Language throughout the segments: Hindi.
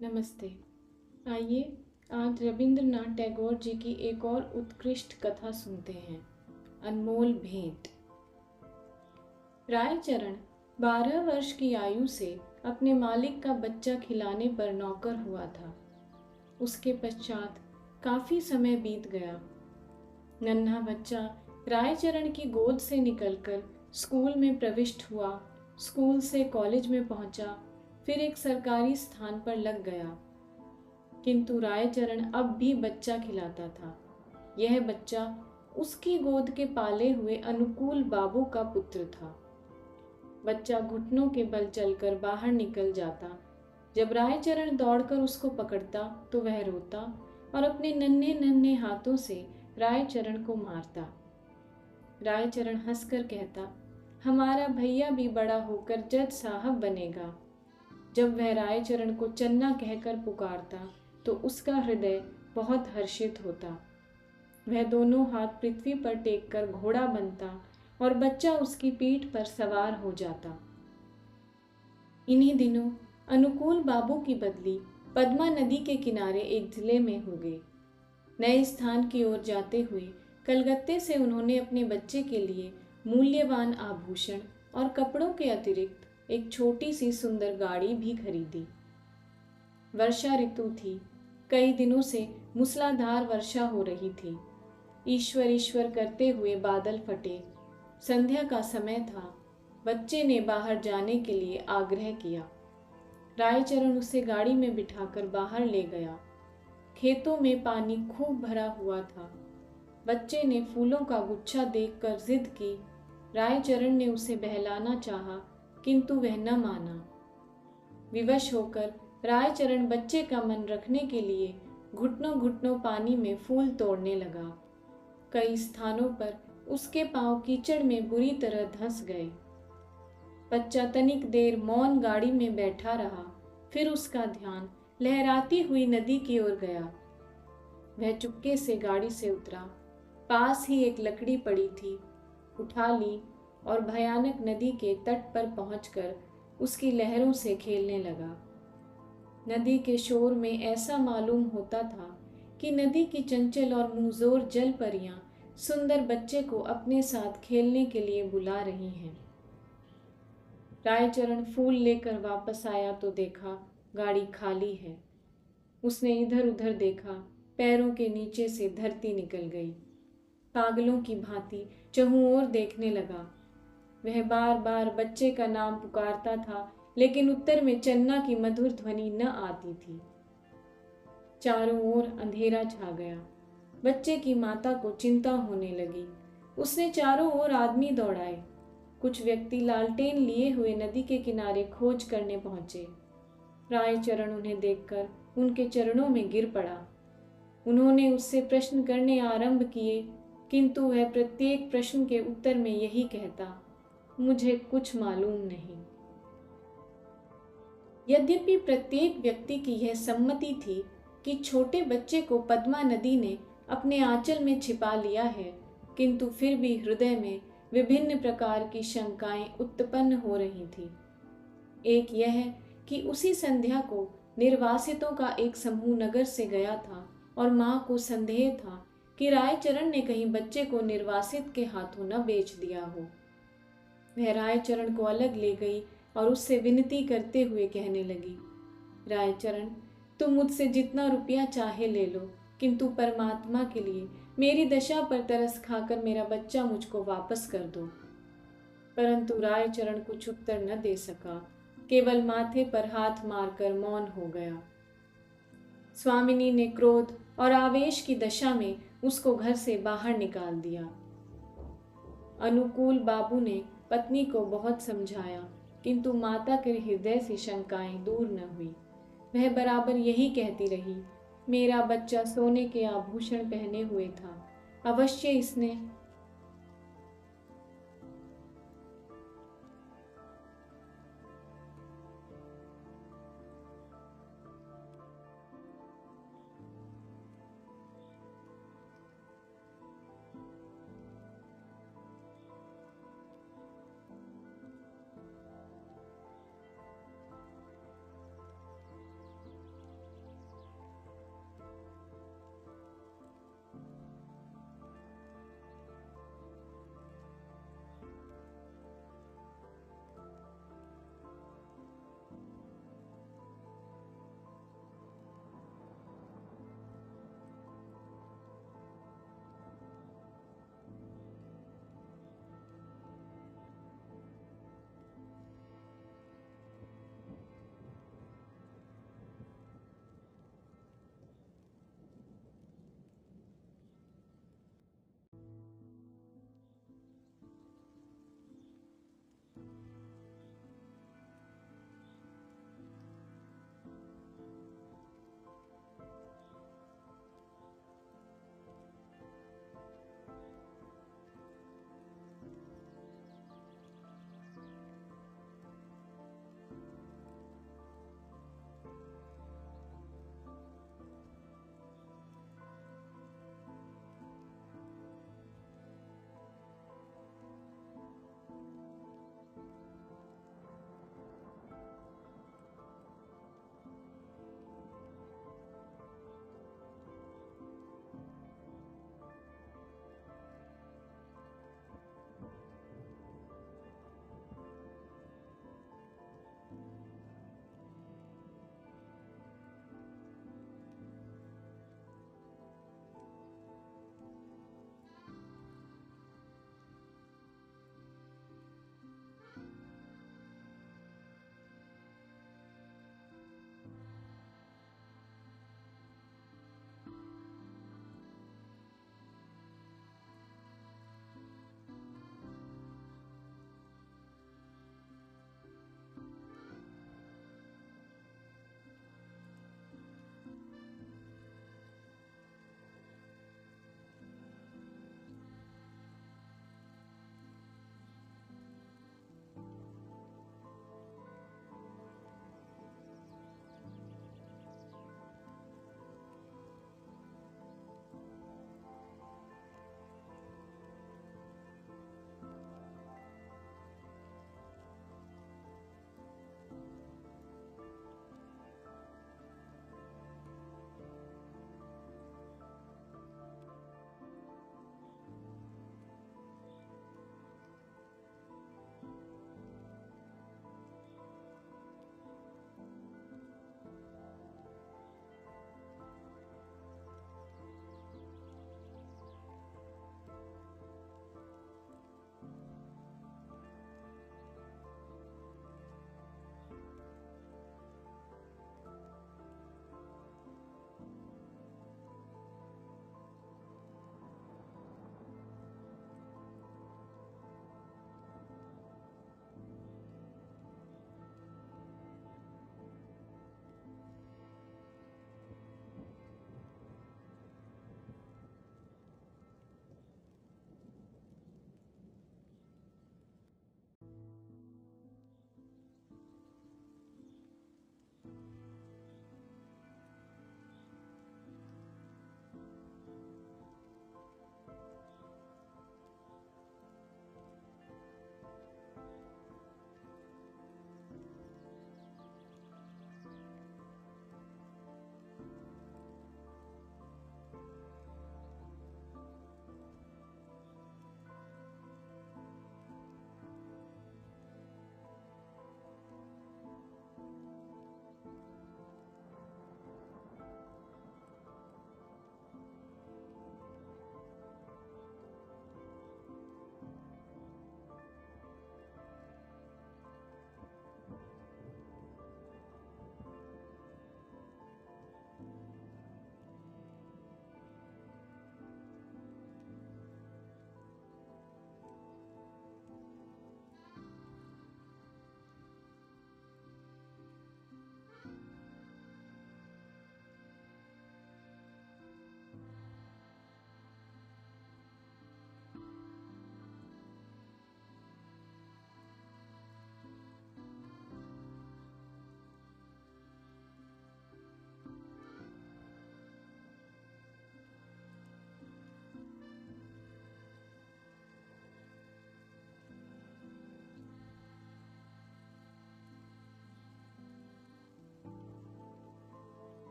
नमस्ते। आइए आज रविंद्रनाथ टैगोर जी की एक और उत्कृष्ट कथा सुनते हैं। अनमोल भेंट। रायचरण 12 वर्ष की आयु से अपने मालिक का बच्चा खिलाने पर नौकर हुआ था। उसके पश्चात काफी समय बीत गया। नन्हा बच्चा रायचरण की गोद से निकलकर स्कूल में प्रविष्ट हुआ, स्कूल से कॉलेज में पहुंचा, फिर एक सरकारी स्थान पर लग गया। किंतु रायचरण अब भी बच्चा खिलाता था। यह बच्चा उसकी गोद के पाले हुए अनुकूल बाबू का पुत्र था। बच्चा घुटनों के बल चलकर बाहर निकल जाता। जब रायचरण दौड़कर उसको पकड़ता तो वह रोता और अपने नन्हे नन्हे हाथों से रायचरण को मारता। रायचरण हंसकर कहता, हमारा भैया भी बड़ा होकर जज साहब बनेगा। जब वह रायचरण को चन्ना कहकर पुकारता तो उसका हृदय बहुत हर्षित होता। वह दोनों हाथ पृथ्वी पर टेक कर घोड़ा बनता और बच्चा उसकी पीठ पर सवार हो जाता। इन्हीं दिनों अनुकूल बाबू की बदली पद्मा नदी के किनारे एक जिले में हो गई। नए स्थान की ओर जाते हुए कलकत्ते से उन्होंने अपने बच्चे के लिए मूल्यवान आभूषण और कपड़ों के अतिरिक्त एक छोटी सी सुंदर गाड़ी भी खरीदी। वर्षा ऋतु थी। कई दिनों से मूसलाधार वर्षा हो रही थी। ईश्वर ईश्वर करते हुए बादल फटे। संध्या का समय था। बच्चे ने बाहर जाने के लिए आग्रह किया। रायचरण उसे गाड़ी में बिठाकर बाहर ले गया। खेतों में पानी खूब भरा हुआ था। बच्चे ने फूलों का गुच्छा देखकर जिद की। रायचरण ने उसे बहलाना चाहा, किंतु वह न माना। विवश होकर रायचरण बच्चे का मन रखने के लिए घुटनों घुटनों पानी में फूल तोड़ने लगा। कई स्थानों पर उसके पांव कीचड़ में बुरी तरह धंस गए। बच्चा तनिक देर मौन गाड़ी में बैठा रहा, फिर उसका ध्यान लहराती हुई नदी की ओर गया। वह चुपके से गाड़ी से उतरा। पास ही एक लकड़ी पड़ी थी, उठा ली और भयानक नदी के तट पर पहुंचकर उसकी लहरों से खेलने लगा। नदी के शोर में ऐसा मालूम होता था कि नदी की चंचल और मुंहजोर जल परियां सुंदर बच्चे को अपने साथ खेलने के लिए बुला रही हैं। रायचरण फूल लेकर वापस आया तो देखा गाड़ी खाली है। उसने इधर उधर देखा, पैरों के नीचे से धरती निकल गई। पागलों की भांति चहुं ओर देखने लगा। वह बार बार बच्चे का नाम पुकारता था, लेकिन उत्तर में चन्ना की मधुर ध्वनि न आती थी। चारों ओर अंधेरा छा गया। बच्चे की माता को चिंता होने लगी। उसने चारों ओर आदमी दौड़ाए। कुछ व्यक्ति लालटेन लिए हुए नदी के किनारे खोज करने पहुंचे। रायचरण उन्हें देखकर उनके चरणों में गिर पड़ा। उन्होंने उससे प्रश्न करने आरंभ किए, किंतु वह प्रत्येक प्रश्न के उत्तर में यही कहता, मुझे कुछ मालूम नहीं। यद्यपि प्रत्येक व्यक्ति की यह सम्मति थी कि छोटे बच्चे को पद्मा नदी ने अपने आंचल में छिपा लिया है, किंतु फिर भी हृदय में विभिन्न प्रकार की शंकाएं उत्पन्न हो रही थी। एक यह कि उसी संध्या को निर्वासितों का एक समूह नगर से गया था और मां को संदेह था कि रायचरण ने कहीं बच्चे को निर्वासित के हाथों न बेच दिया हो। वह रायचरण को अलग ले गई और उससे विनती करते हुए कहने लगी, रायचरण, तुम मुझसे जितना रुपया चाहे ले लो, किंतु परमात्मा के लिए मेरी दशा पर तरस खाकर मेरा बच्चा मुझको वापस कर दो। परंतु रायचरण कुछ उत्तर न दे सका, केवल माथे पर हाथ मारकर मौन हो गया। स्वामिनी ने क्रोध और आवेश की दशा में उसको घर से बाहर निकाल दिया। अनुकूल बाबू ने पत्नी को बहुत समझाया, किंतु माता के हृदय से शंकाएं दूर न हुई। वह बराबर यही कहती रही, मेरा बच्चा सोने के आभूषण पहने हुए था, अवश्य इसने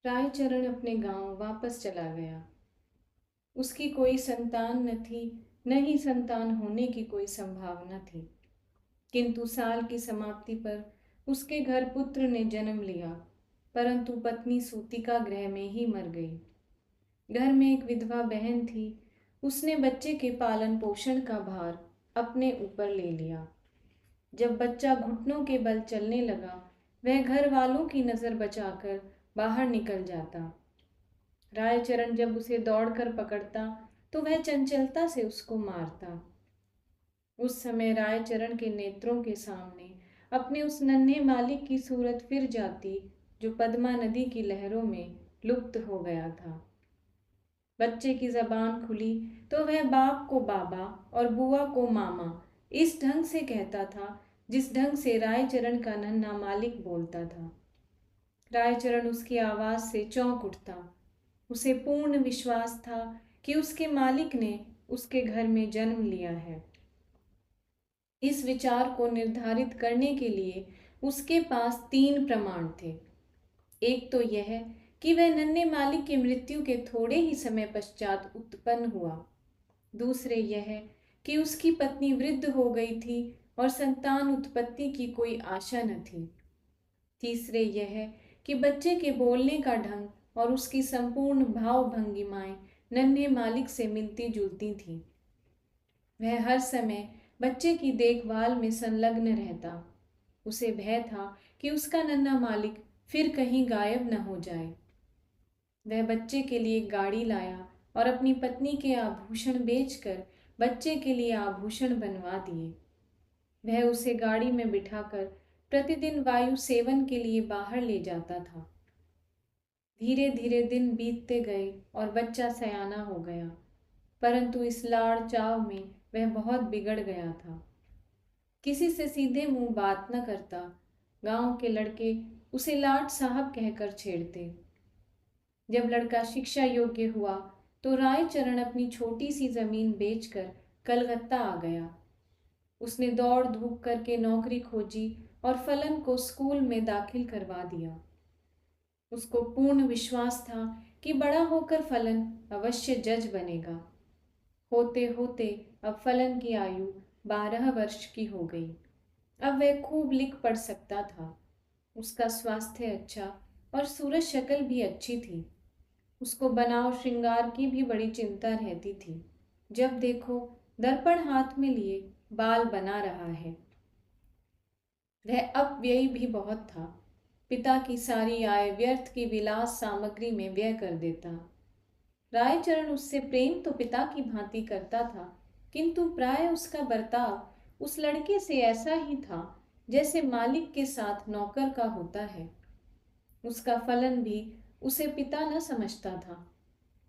रायचरण अपने गांव वापस चला गया। उसकी कोई संतान न थी, न ही संतान होने की कोई संभावना थी। किंतु साल की समाप्ति पर उसके घर पुत्र ने जन्म लिया, परंतु पत्नी सूतिका गृह में ही मर गई। घर में एक विधवा बहन थी। उसने बच्चे के पालन पोषण का भार अपने ऊपर ले लिया। जब बच्चा घुटनों के बल चलने लगा, वह घर वालों की नज़र बचाकर बाहर निकल जाता। रायचरण जब उसे दौड़कर पकड़ता तो वह चंचलता से उसको मारता। उस समय रायचरण के नेत्रों के सामने अपने उस नन्हे मालिक की सूरत फिर जाती, जो पद्मा नदी की लहरों में लुप्त हो गया था। बच्चे की जबान खुली तो वह बाप को बाबा और बुआ को मामा इस ढंग से कहता था, जिस ढंग से रायचरण का नन्हा मालिक बोलता था। रायचरण उसकी आवाज से चौंक उठता। उसे पूर्ण विश्वास था कि उसके मालिक ने उसके घर में जन्म लिया है। इस विचार को निर्धारित करने के लिए उसके पास 3 प्रमाण थे। एक तो यह कि वह नन्हे मालिक की मृत्यु के थोड़े ही समय पश्चात उत्पन्न हुआ। दूसरे यह कि उसकी पत्नी वृद्ध हो गई थी और संतान उत्पत्ति की कोई आशा न थी। तीसरे यह कि बच्चे के बोलने का ढंग और उसकी संपूर्ण भाव भंगिमाएं नन्हे मालिक से मिलती जुलती थीं। वह हर समय बच्चे की देखभाल में संलग्न रहता। उसे भय था कि उसका नन्हा मालिक फिर कहीं गायब न हो जाए। वह बच्चे के लिए गाड़ी लाया और अपनी पत्नी के आभूषण बेचकर बच्चे के लिए आभूषण बनवा दिए। वह उसे गाड़ी में बिठाकर प्रतिदिन वायु सेवन के लिए बाहर ले जाता था। धीरे धीरे दिन बीतते गए और बच्चा सयाना हो गया, परंतु इस लाड़ चाव में वह बहुत बिगड़ गया था। किसी से सीधे मुंह बात न करता। गांव के लड़के उसे लाट साहब कहकर छेड़ते। जब लड़का शिक्षा योग्य हुआ तो रायचरण अपनी छोटी सी जमीन बेचकर कलकत्ता आ गया। उसने दौड़ धूप करके नौकरी खोजी और फलन को स्कूल में दाखिल करवा दिया। उसको पूर्ण विश्वास था कि बड़ा होकर फलन अवश्य जज बनेगा। होते होते अब फलन की आयु 12 वर्ष की हो गई। अब वह खूब लिख पढ़ सकता था। उसका स्वास्थ्य अच्छा और सूरत शक्ल भी अच्छी थी। उसको बनाव श्रृंगार की भी बड़ी चिंता रहती थी। जब देखो दर्पण हाथ में लिए बाल बना रहा है। वह अपव्ययी भी बहुत था। पिता की सारी आय व्यर्थ की विलास सामग्री में व्यय कर देता। रायचरण उससे प्रेम तो पिता की भांति करता था, किंतु प्राय उसका बर्ताव उस लड़के से ऐसा ही था जैसे मालिक के साथ नौकर का होता है। उसका फलन भी उसे पिता न समझता था।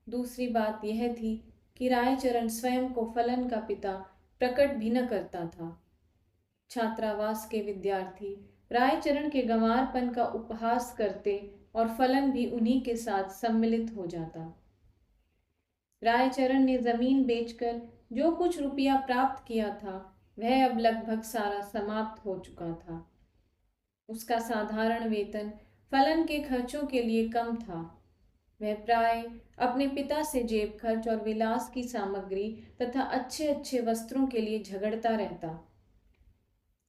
दूसरी बात यह थी कि रायचरण स्वयं को फलन का पिता प्रकट भी न करता था। छात्रावास के विद्यार्थी रायचरण के गंवारपन का उपहास करते और फलन भी उन्हीं के साथ सम्मिलित हो जाता। रायचरण ने जमीन बेचकर जो कुछ रुपया प्राप्त किया था, वह अब लगभग सारा समाप्त हो चुका था। उसका साधारण वेतन फलन के खर्चों के लिए कम था। वह प्राय अपने पिता से जेब खर्च और विलास की सामग्री तथा अच्छे अच्छे वस्त्रों के लिए झगड़ता रहता।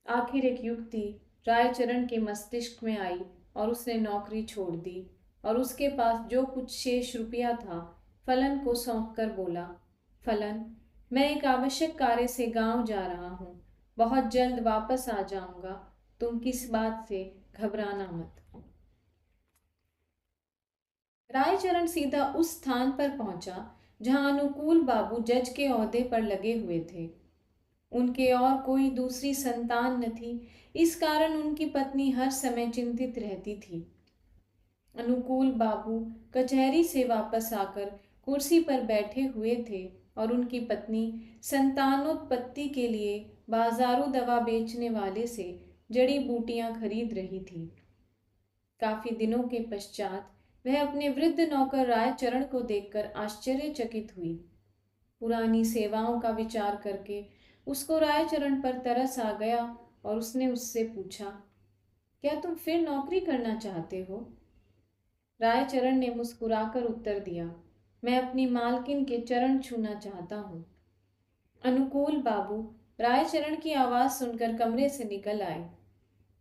आखिर एक युक्ति रायचरण के मस्तिष्क में आई और उसने नौकरी छोड़ दी और उसके पास जो कुछ शेष रुपया था फलन को सौंप कर बोला, फलन, मैं एक आवश्यक कार्य से गांव जा रहा हूँ। बहुत जल्द वापस आ जाऊंगा। तुम किस बात से घबराना मत। रायचरण सीधा उस स्थान पर पहुंचा जहां अनुकूल बाबू जज के ओहदे पर लगे हुए थे। उनके और कोई दूसरी संतान न थी, इस कारण उनकी पत्नी हर समय चिंतित रहती थी। अनुकूल बाबू कचहरी से वापस आकर कुर्सी पर बैठे हुए थे और उनकी पत्नी संतानोत्पत्ति के लिए बाजारू दवा बेचने वाले से जड़ी बूटियां खरीद रही थी। काफी दिनों के पश्चात वह अपने वृद्ध नौकर रायचरण को देखकर आश्चर्यचकित हुई। पुरानी सेवाओं का विचार करके उसको रायचरण पर तरस आ गया और उसने उससे पूछा, क्या तुम फिर नौकरी करना चाहते हो? रायचरण ने मुस्कुराकर उत्तर दिया, मैं अपनी मालकिन के चरण छूना चाहता हूँ। अनुकूल बाबू रायचरण की आवाज़ सुनकर कमरे से निकल आए।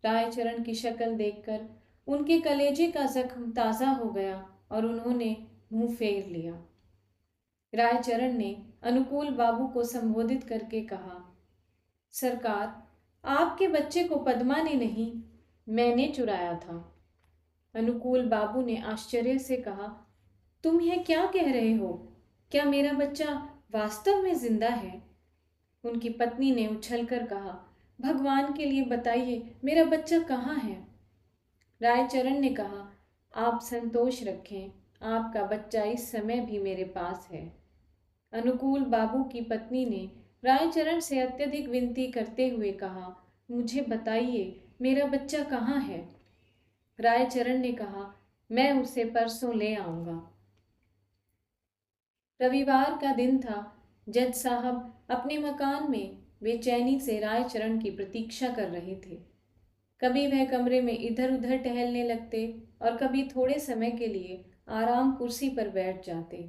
रायचरण की शक्ल देखकर उनके कलेजे का जख्म ताज़ा हो गया और उन्होंने मुंह फेर लिया। रायचरण ने अनुकूल बाबू को संबोधित करके कहा, सरकार, आपके बच्चे को पद्मा ने नहीं, मैंने चुराया था। अनुकूल बाबू ने आश्चर्य से कहा, तुम यह क्या कह रहे हो? क्या मेरा बच्चा वास्तव में जिंदा है? उनकी पत्नी ने उछलकर कहा, भगवान के लिए बताइए, मेरा बच्चा कहाँ है? रायचरण ने कहा, आप संतोष रखें, आपका बच्चा इस समय भी मेरे पास है। अनुकूल बाबू की पत्नी ने रायचरण से अत्यधिक विनती करते हुए कहा, मुझे बताइए, मेरा बच्चा कहाँ है? रायचरण ने कहा, मैं उसे परसों ले आऊंगा। रविवार का दिन था। जज साहब अपने मकान में बेचैनी से रायचरण की प्रतीक्षा कर रहे थे। कभी वह कमरे में इधर उधर टहलने लगते और कभी थोड़े समय के लिए आराम कुर्सी पर बैठ जाते।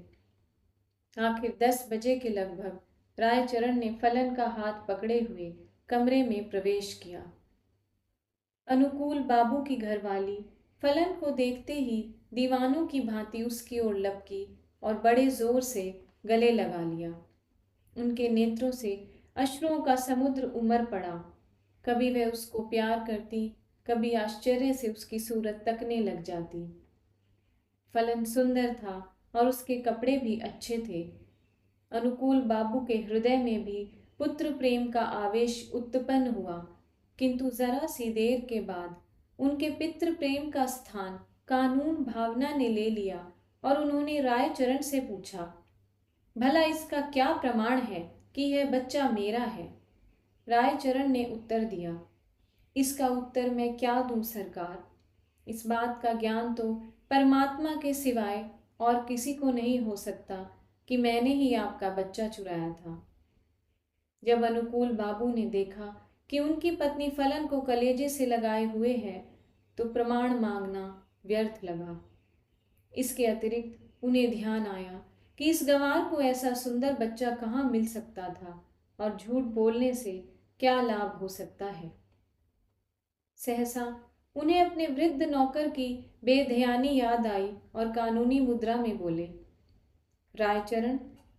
आखिर 10 बजे के लगभग रायचरण ने फलन का हाथ पकड़े हुए कमरे में प्रवेश किया। अनुकूल बाबू की घरवाली फलन को देखते ही दीवानों की भांति उसकी ओर लपकी और बड़े जोर से गले लगा लिया। उनके नेत्रों से अश्रुओं का समुद्र उमड़ पड़ा। कभी वह उसको प्यार करती, कभी आश्चर्य से उसकी सूरत तकने लग जाती। फलन सुंदर था और उसके कपड़े भी अच्छे थे। अनुकूल बाबू के हृदय में भी पुत्र प्रेम का आवेश उत्पन्न हुआ, किंतु जरा सी देर के बाद उनके पितृ प्रेम का स्थान कानून भावना ने ले लिया और उन्होंने रायचरण से पूछा, भला इसका क्या प्रमाण है कि यह बच्चा मेरा है? रायचरण ने उत्तर दिया, इसका उत्तर मैं क्या दूं सरकार? इस बात का ज्ञान तो परमात्मा के सिवाय और किसी को नहीं हो सकता कि मैंने ही आपका बच्चा चुराया था। जब अनुकूल बाबू ने देखा कि उनकी पत्नी फलन को कलेजे से लगाए हुए है, तो प्रमाण मांगना व्यर्थ लगा। इसके अतिरिक्त उन्हें ध्यान आया कि इस गंवार को ऐसा सुंदर बच्चा कहाँ मिल सकता था और झूठ बोलने से क्या लाभ हो सकता है। सहसा उन्हें अपने वृद्ध नौकर की बेध्यानी याद आई और कानूनी मुद्रा में बोले, रायचरण,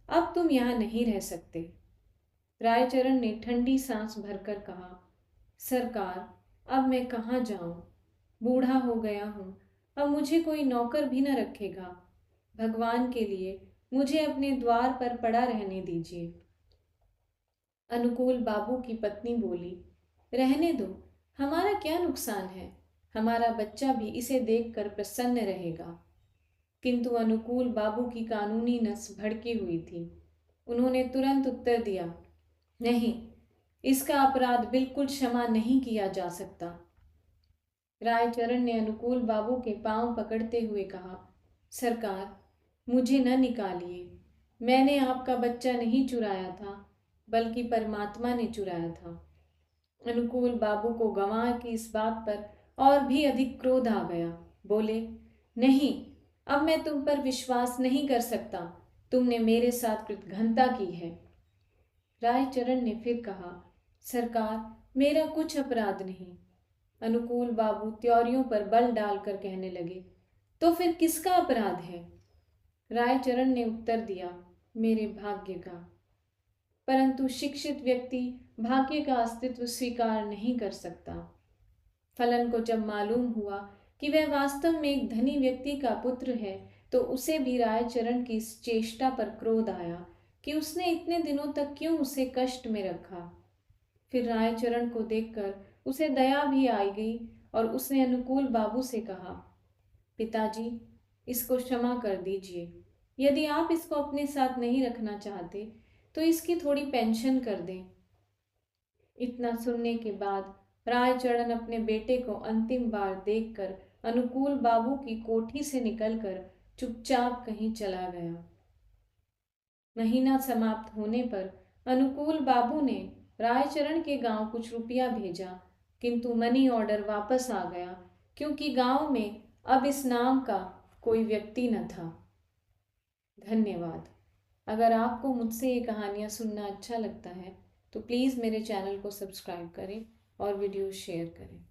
अब तुम यहाँ नहीं रह सकते। रायचरण ने ठंडी सांस भरकर कहा, सरकार, अब मैं कहाँ जाऊं? बूढ़ा हो गया हूं, अब मुझे कोई नौकर भी न रखेगा। भगवान के लिए मुझे अपने द्वार पर पड़ा रहने दीजिए। अनुकूल बाबू की पत्नी बोली, रहने दो, हमारा क्या नुकसान है? हमारा बच्चा भी इसे देखकर प्रसन्न रहेगा। किंतु अनुकूल बाबू की कानूनी नस भड़की हुई थी। उन्होंने तुरंत उत्तर दिया, नहीं, इसका अपराध बिल्कुल क्षमा नहीं किया जा सकता। रायचरण ने अनुकूल बाबू के पांव पकड़ते हुए कहा, सरकार, मुझे न निकालिए, मैंने आपका बच्चा नहीं चुराया था, बल्कि परमात्मा ने चुराया था। अनुकूल बाबू को गंवार की इस बात पर और भी अधिक क्रोध आ गया। बोले, नहीं, अब मैं तुम पर विश्वास नहीं कर सकता, तुमने मेरे साथ कृतघ्नता की है। रायचरण ने फिर कहा, सरकार, मेरा कुछ अपराध नहीं। अनुकूल बाबू त्योरियों पर बल डालकर कहने लगे, तो फिर किसका अपराध है? रायचरण ने उत्तर दिया, मेरे भाग्य का। परंतु शिक्षित व्यक्ति भाग्य का अस्तित्व स्वीकार नहीं कर सकता। फलन को जब मालूम हुआ कि वह वास्तव में एक धनी व्यक्ति का पुत्र है, तो उसे भी रायचरण की इस चेष्टा पर क्रोध आया कि उसने इतने दिनों तक क्यों उसे कष्ट में रखा। फिर रायचरण को देखकर उसे दया भी आ गई और उसने अनुकूल बाबू से कहा, पिताजी, इसको क्षमा कर दीजिए। यदि आप इसको अपने साथ नहीं रखना चाहते तो इसकी थोड़ी पेंशन कर दें। इतना सुनने के बाद रायचरण अपने बेटे को अंतिम बार देखकर अनुकूल बाबू की कोठी से निकलकर चुपचाप कहीं चला गया। महीना समाप्त होने पर अनुकूल बाबू ने रायचरण के गांव कुछ रुपया भेजा, किंतु मनी ऑर्डर वापस आ गया, क्योंकि गांव में अब इस नाम का कोई व्यक्ति न था। धन्यवाद। अगर आपको मुझसे ये कहानियाँ सुनना अच्छा लगता है तो प्लीज़ मेरे चैनल को सब्सक्राइब करें और वीडियो शेयर करें।